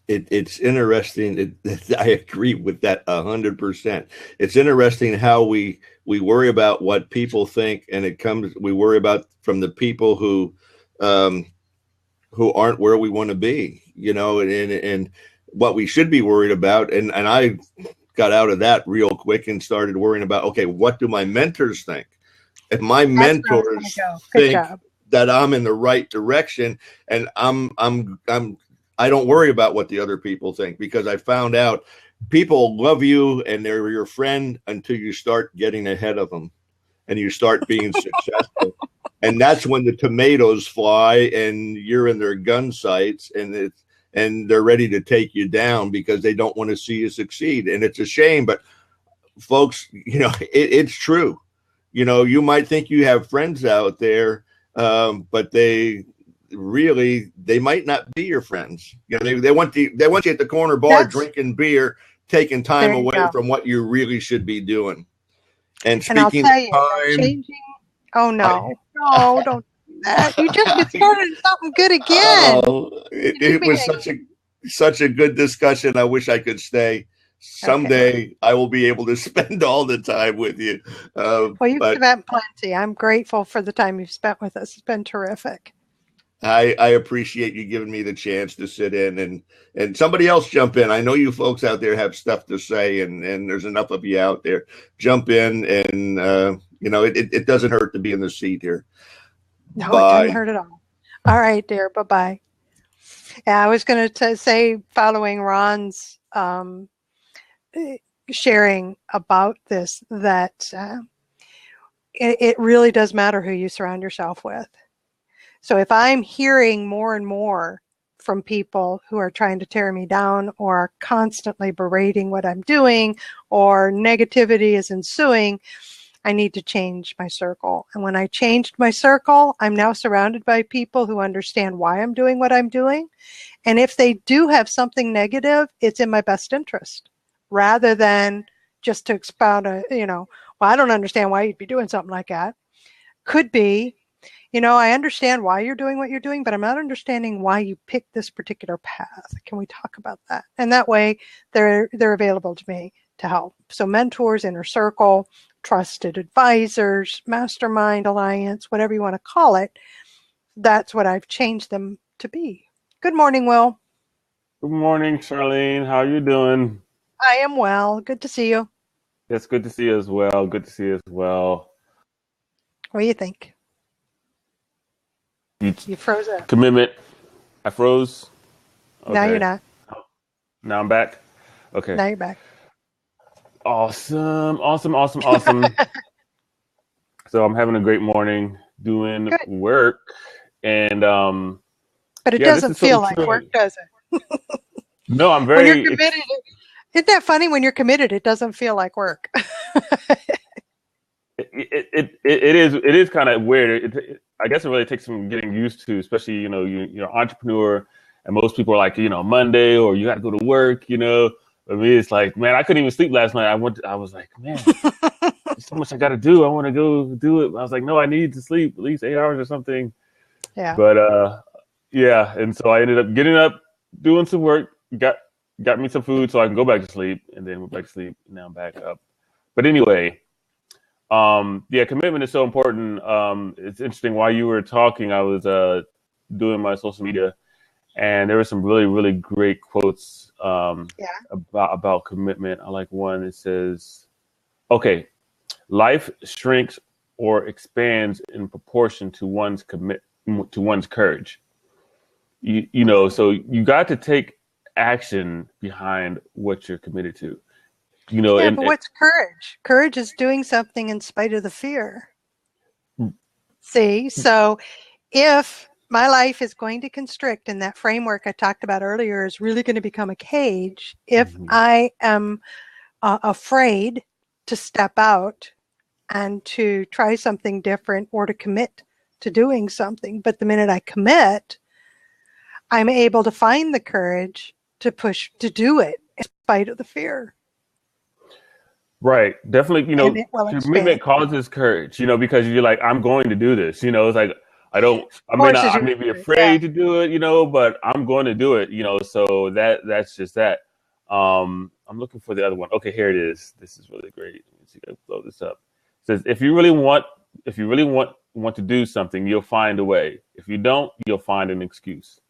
It's interesting. I agree with that 100%. It's interesting how we worry about what people think, and we worry about from the people who aren't where we want to be, and what we should be worried about. And I got out of that real quick and started worrying about, okay, what do my mentors think? If my mentors think that I'm in the right direction, and I don't worry about what the other people think, because I found out people love you and they're your friend until you start getting ahead of them and you start being successful. And that's when the tomatoes fly and you're in their gun sights and they're ready to take you down because they don't want to see you succeed. And it's a shame, but folks, it's true. You might think you have friends out there, but they might not be your friends. They want you at the corner bar drinking beer, taking time away from what you really should be doing. And speaking I'll tell you, changing. Oh no, don't. that. You just get started something good again. Oh, it was such a good discussion. I wish I could stay. Someday I will be able to spend all the time with you. Well, you've spent plenty. I'm grateful for the time you've spent with us. It's been terrific. I appreciate you giving me the chance to sit in and somebody else jump in. I know you folks out there have stuff to say, and there's enough of you out there. Jump in, and it doesn't hurt to be in the seat here. No, it doesn't hurt at all. All right, dear. Bye-bye. Yeah, I was going to say, following Ron's sharing about this, that it really does matter who you surround yourself with. So if I'm hearing more and more from people who are trying to tear me down or are constantly berating what I'm doing or negativity is ensuing, I need to change my circle. And when I changed my circle, I'm now surrounded by people who understand why I'm doing what I'm doing. And if they do have something negative, it's in my best interest, rather than just to expound well, I don't understand why you'd be doing something like that. Could be, I understand why you're doing what you're doing, but I'm not understanding why you picked this particular path. Can we talk about that? And that way they're available to me to help. So mentors, inner circle, trusted advisors, mastermind alliance, whatever you want to call it. That's what I've changed them to be. Good morning, Will. Good morning, Charlene. How are you doing? I am well. Good to see you. It's good to see you as well. Good to see you as well. What do you think? You froze up. Commitment. I froze. Okay. Now you're not. Now I'm back. Okay. Now you're back. Awesome. So I'm having a great morning doing work, and but it doesn't feel like work, does it? No, I'm very. When you're committed, isn't that funny? When you're committed, it doesn't feel like work. It is kind of weird. I guess it really takes some getting used to, especially you're an entrepreneur, and most people are like Monday or you got to go to work. For me, it's like, man, I couldn't even sleep last night. I was like, man, there's so much I got to do. I want to go do it. I was like, no, I need to sleep at least 8 hours or something. Yeah. But yeah, and so I ended up getting up, doing some work, got me some food so I can go back to sleep, and then went back to sleep. Now I'm back up. But anyway. Commitment is so important. It's interesting while you were talking, I was doing my social media, and there were some really, really great quotes about commitment. I like one. It says, "Okay, life shrinks or expands in proportion to one's courage." So you got to take action behind what you're committed to. But what's courage? Courage is doing something in spite of the fear. See, so if my life is going to constrict, and that framework I talked about earlier is really going to become a cage, if I am afraid to step out and to try something different or to commit to doing something, but the minute I commit, I'm able to find the courage to push to do it in spite of the fear. Right. Definitely, commitment causes courage, because you're like, I'm going to do this. It's like, I may be afraid to do it, but I'm going to do it, so that's just that. I'm looking for the other one. Okay, here it is. This is really great. Let's see if I can blow this up. It says, if you really want to do something, you'll find a way. If you don't, you'll find an excuse.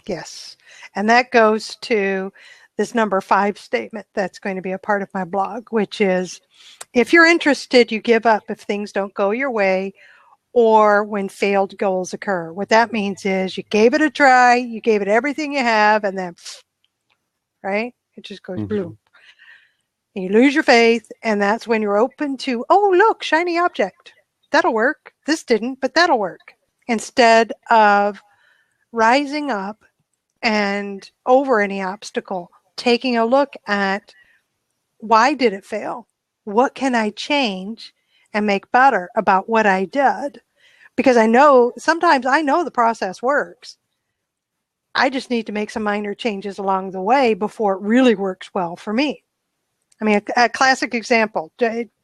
Yes. And that goes to this number 5 statement that's going to be a part of my blog, which is, if you're interested, you give up if things don't go your way or when failed goals occur. What that means is you gave it a try, you gave it everything you have, and then, right? It just goes bloom. And you lose your faith, and that's when you're open to, oh, look, shiny object. That'll work. This didn't, but that'll work. Instead of rising up and over any obstacle, taking a look at, why did it fail? What can I change and make better about what I did? Because sometimes I know the process works. I just need to make some minor changes along the way before it really works well for me. I mean, a classic example,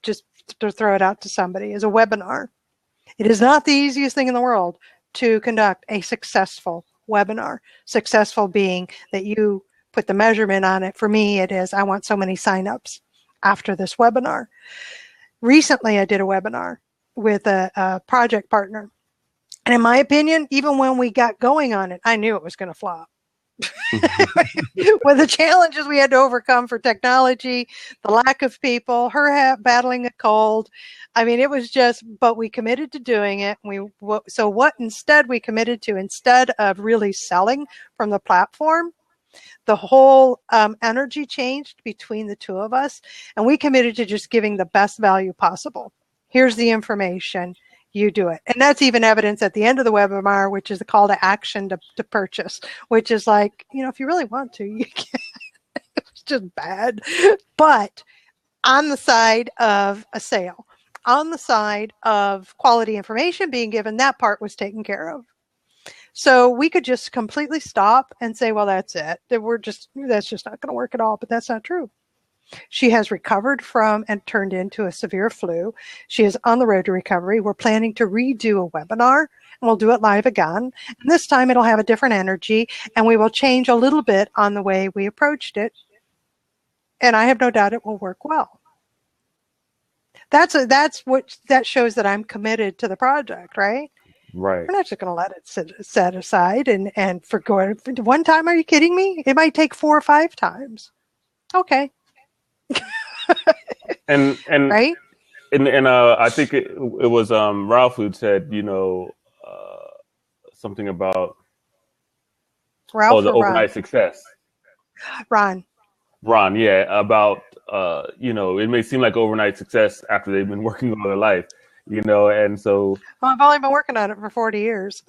just to throw it out to somebody, is a webinar. It is not the easiest thing in the world to conduct a successful webinar. Successful being that you put the measurement on it. For me, it is I want so many signups after this webinar. Recently, I did a webinar with a project partner. And in my opinion, even when we got going on it, I knew it was going to flop. With the challenges we had to overcome for technology, the lack of people, her battling a cold. I mean, it was just, but we committed to doing it. So what instead we committed to, instead of really selling from the platform, the whole energy changed between the two of us. And we committed to just giving the best value possible. Here's the information. You do it. And that's even evidence at the end of the webinar, which is the call to action to purchase, which is like, if you really want to, you can. It's just bad. But on the side of a sale, on the side of quality information being given, that part was taken care of. So we could just completely stop and say, well, that's it. That's just not going to work at all. But that's not true. She has recovered from and turned into a severe flu. She is on the road to recovery. We're planning to redo a webinar, and we'll do it live again. And this time it'll have a different energy, and we will change a little bit on the way we approached it. And I have no doubt it will work well. That shows that I'm committed to the project, right? Right. We're not just going to let it set aside and forgo it. One time, are you kidding me? It might take 4 or 5 times. Okay. and right. And I think it was Ralph who said, something about the overnight success. Ron, yeah, about it may seem like overnight success after they've been working all their life, and so I've only been working on it for 40 years.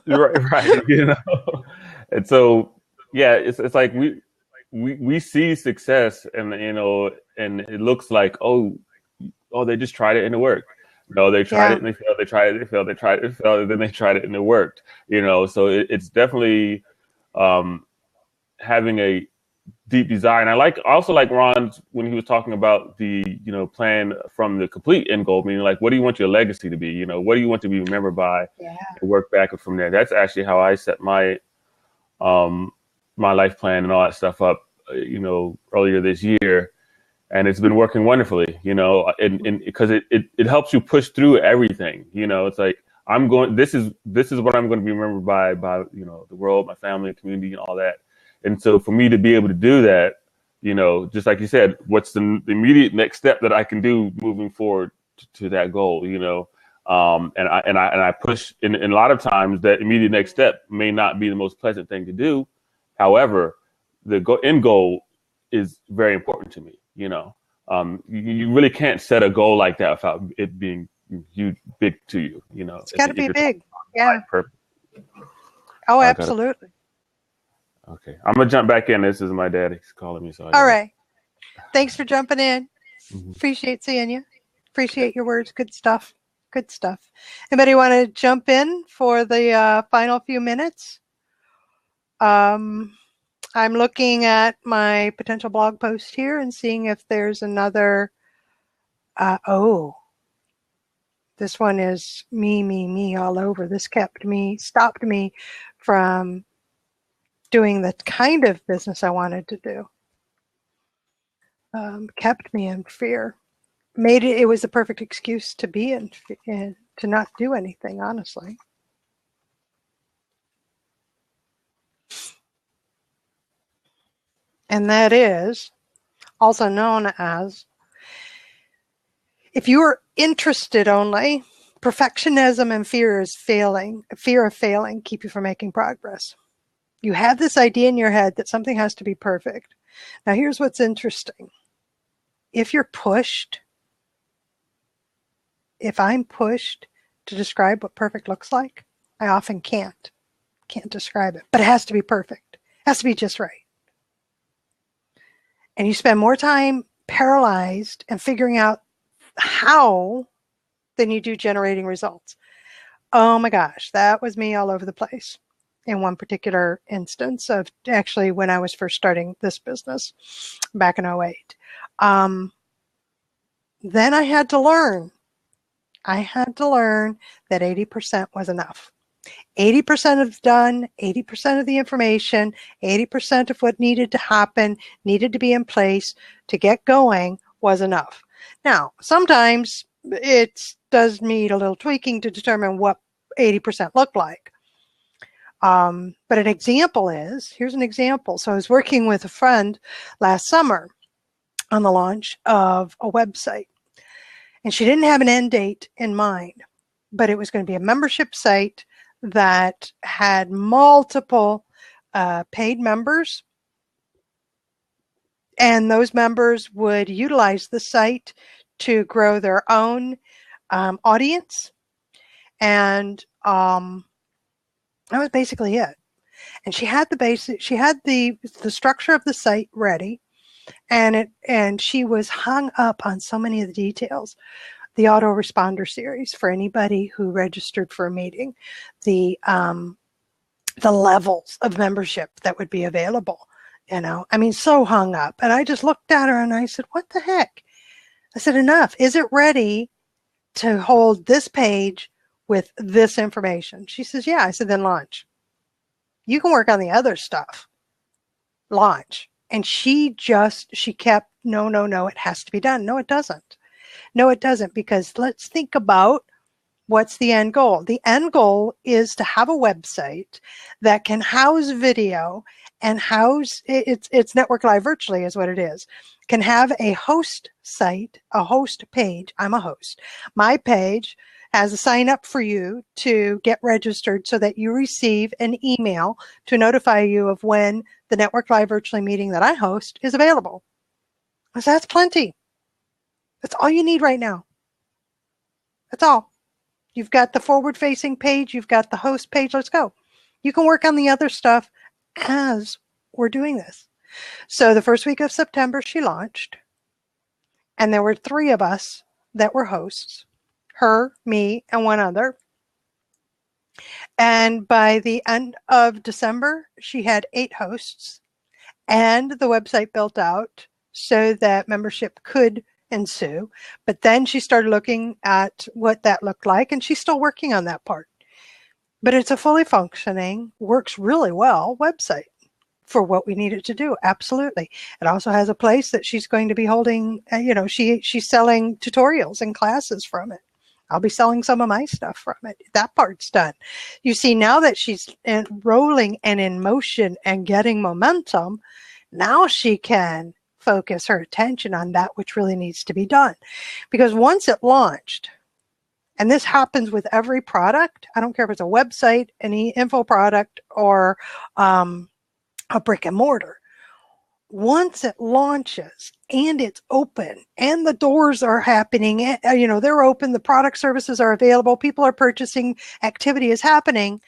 right, and so yeah, it's like we see success and and it looks like oh they just tried it and it worked. No, they tried it and they failed. They tried it, they failed. They tried it, it failed. And then they tried it and it worked. So it's definitely having a deep desire. And I also like Ron when he was talking about the plan from the complete end goal, meaning like what do you want your legacy to be? What do you want to be remembered by? Yeah. And work back from there. That's actually how I set my my life plan and all that stuff up, earlier this year. And it's been working wonderfully, and because it helps you push through everything. It's like this is what I'm going to be remembered by the world, my family, community, and all that. And so for me to be able to do that, just like you said, what's the immediate next step that I can do moving forward to that goal, and I push in a lot of times that immediate next step may not be the most pleasant thing to do. However, the end goal is very important to me. You really can't set a goal like that without it being huge, big to you. It's got to be big. Yeah. Oh, absolutely. Okay, I'm gonna jump back in. This is my dad. He's calling me. So all right. Thanks for jumping in. Mm-hmm. Appreciate seeing you. Appreciate your words. Good stuff. Good stuff. Anybody want to jump in for the final few minutes? I'm looking at my potential blog post here and seeing if there's another. This one is me all over. This stopped me from doing the kind of business I wanted to do. Kept me in fear. It was a perfect excuse to be in to not do anything, honestly. And that is also known as, if you are interested only, perfectionism and fear of failing keep you from making progress. You have this idea in your head that something has to be perfect. Now, here's what's interesting. If I'm pushed to describe what perfect looks like, I often can't describe it, but it has to be perfect. It has to be just right. And you spend more time paralyzed and figuring out how than you do generating results. Oh my gosh, that was me all over the place in one particular instance of actually when I was first starting this business back in 2008. Then I had to learn that 80% was enough. 80% of done, 80% of the information, 80% of what needed to happen, needed to be in place to get going was enough. Now, sometimes it does need a little tweaking to determine what 80% looked like. But an example is, here's an example. So I was working with a friend last summer on the launch of a website, and she didn't have an end date in mind, but it was going to be a membership site that had multiple paid members, and those members would utilize the site to grow their own audience, and that was basically it. And she had the structure of the site ready, and she was hung up on so many of the details. The autoresponder series for anybody who registered for a meeting, the levels of membership that would be available, I mean, so hung up. And I just looked at her and I said, what the heck? I said, enough. Is it ready to hold this page with this information? She says, yeah. I said, then launch. You can work on the other stuff. Launch. And she kept, no, it has to be done. No, it doesn't. No, it doesn't, because let's think about what's the end goal. The end goal is to have a website that can house video and house, it's Network Live Virtually is what it is, can have a host site, a host page. I'm a host. My page has a sign up for you to get registered so that you receive an email to notify you of when the Network Live Virtually meeting that I host is available. So that's plenty. That's all you need right now. That's all. You've got the forward-facing page. You've got the host page. Let's go. You can work on the other stuff as we're doing this. So the first week of September, she launched. And there were 3 of us that were hosts. Her, me, and one other. And by the end of December, she had 8 hosts. And the website built out so that membership could ensue. But then she started looking at what that looked like, and she's still working on that part. But it's a fully functioning, works really well website for what we needed to do. Absolutely. It also has a place that she's going to be holding, she's selling tutorials and classes from it. I'll be selling some of my stuff from it. That part's done. You see, now that she's rolling and in motion and getting momentum, now she can focus her attention on that which really needs to be done. Because once it launched, and this happens with every product, I don't care if it's a website, an info product, or a brick and mortar. Once it launches and it's open and the doors are happening, they're open, the product services are available, people are purchasing, activity is happening,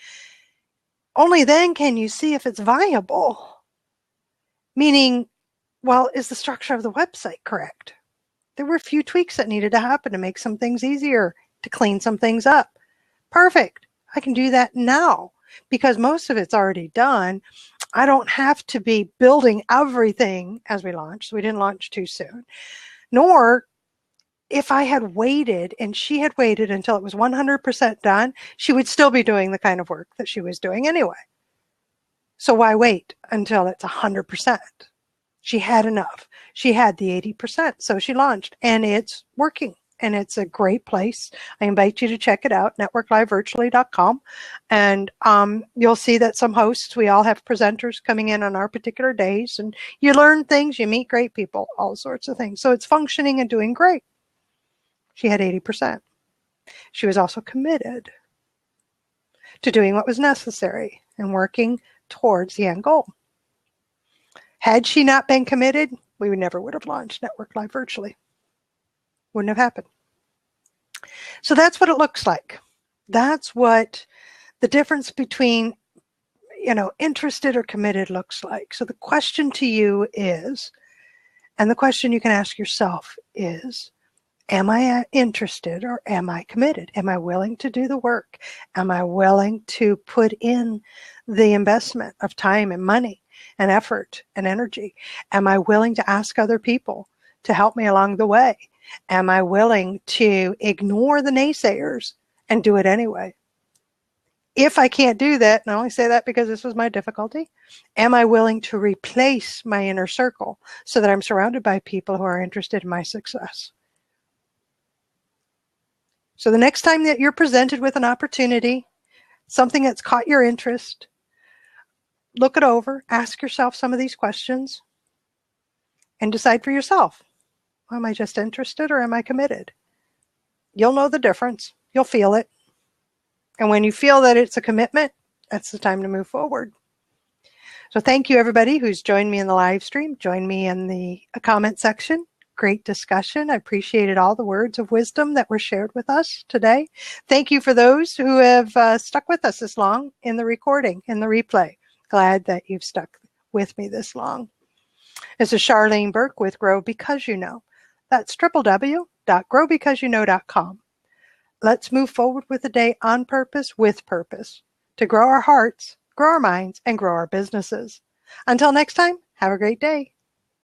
only then can you see if it's viable. Meaning, well, is the structure of the website correct? There were a few tweaks that needed to happen to make some things easier, to clean some things up. Perfect. I can do that now because most of it's already done. I don't have to be building everything as we launch. So we didn't launch too soon. Nor if I had waited and she had waited until it was 100% done, she would still be doing the kind of work that she was doing anyway. So why wait until it's 100%? She had enough. She had the 80%. So she launched and it's working. And it's a great place. I invite you to check it out, networklivevirtually.com. And you'll see that some hosts, we all have presenters coming in on our particular days. And you learn things, you meet great people, all sorts of things. So it's functioning and doing great. She had 80%. She was also committed to doing what was necessary and working towards the end goal. Had she not been committed, we never would have launched Network Live Virtually. Wouldn't have happened. So that's what it looks like. That's what the difference between, interested or committed looks like. So the question to you is, and the question you can ask yourself is, am I interested or am I committed? Am I willing to do the work? Am I willing to put in the investment of time and money and effort and energy? Am I willing to ask other people to help me along the way? Am I willing to ignore the naysayers and do it anyway? If I can't do that, and I only say that because this was my difficulty, am I willing to replace my inner circle so that I'm surrounded by people who are interested in my success? So the next time that you're presented with an opportunity, something that's caught your interest, look it over, ask yourself some of these questions, and decide for yourself. Am I just interested or am I committed? You'll know the difference. You'll feel it. And when you feel that it's a commitment, that's the time to move forward. So thank you, everybody who's joined me in the live stream. Join me in the comment section. Great discussion. I appreciated all the words of wisdom that were shared with us today. Thank you for those who have stuck with us this long in the recording, in the replay. Glad that you've stuck with me this long. This is Charlene Burke with Grow Because You Know. That's www.growbecauseyouKnow.com. Let's move forward with the day on purpose, with purpose, to grow our hearts, grow our minds, and grow our businesses. Until next time, have a great day.